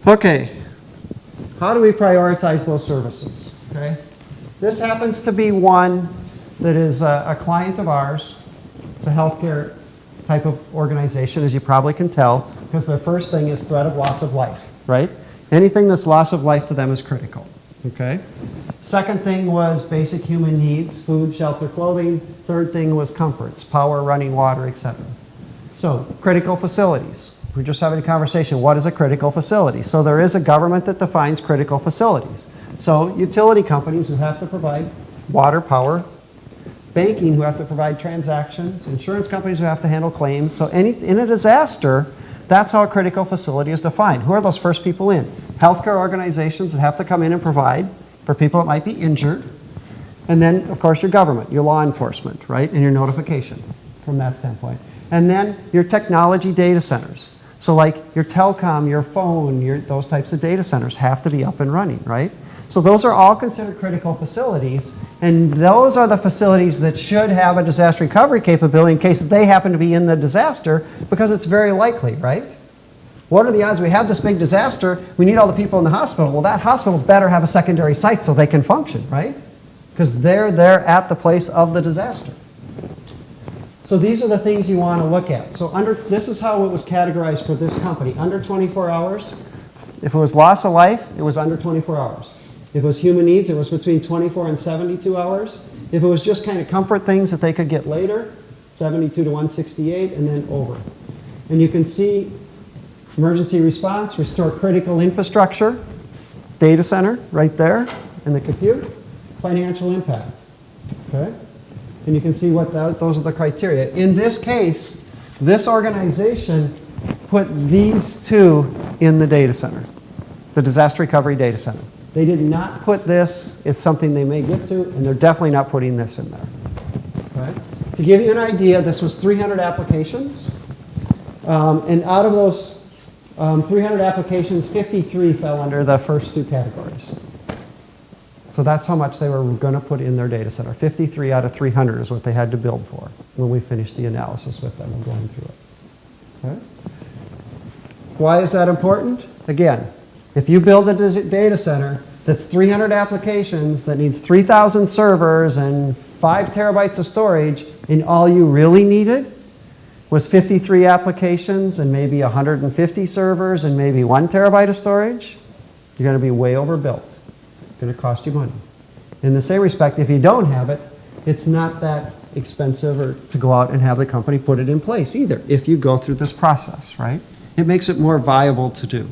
Okay, how do we prioritize those services? Okay, this happens to be one that is a client of ours. It's a healthcare type of organization, as you probably can tell, because their first thing is threat of loss of life, right? Anything that's loss of life to them is critical, okay? Second thing was basic human needs, food, shelter, clothing. Third thing was comforts, power, running water, etc. So, critical facilities. We're just having a conversation. What is a critical facility? So there is a government that defines critical facilities. So utility companies who have to provide water, power, banking who have to provide transactions, insurance companies who have to handle claims. So in a disaster, that's how a critical facility is defined. Who are those first people in? Healthcare organizations that have to come in and provide for people that might be injured. And then, of course, your government, your law enforcement, right? And your notification from that standpoint. And then your technology data centers. So like your telecom, your phone, those types of data centers have to be up and running, right? So those are all considered critical facilities, and those are the facilities that should have a disaster recovery capability in case they happen to be in the disaster, because it's very likely, right? What are the odds we have this big disaster, we need all the people in the hospital? Well, that hospital better have a secondary site so they can function, right? Because they're there at the place of the disaster. So these are the things you want to look at. So this is how it was categorized for this company. Under 24 hours. If it was loss of life, it was under 24 hours. If it was human needs, it was between 24 and 72 hours. If it was just kind of comfort things that they could get later, 72 to 168, and then over. And you can see emergency response, restore critical infrastructure, data center right there, and the compute, financial impact. Okay? And you can see what those are the criteria. In this case, this organization put these two in the data center, the disaster recovery data center. They did not put this. It's something they may get to, and they're definitely not putting this in there. Okay? To give you an idea, this was 300 applications. And out of those 300 applications, 53 fell under the first two categories. So that's how much they were going to put in their data center. 53 out of 300 is what they had to build for when we finished the analysis with them and going through it. Okay? Why is that important? Again, if you build a data center that's 300 applications that needs 3,000 servers and 5 terabytes of storage, and all you really needed was 53 applications and maybe 150 servers and maybe 1 terabyte of storage, you're going to be way overbuilt. It's going to cost you money. In the same respect, if you don't have it, it's not that expensive or to go out and have the company put it in place either, if you go through this process, right? It makes it more viable to do.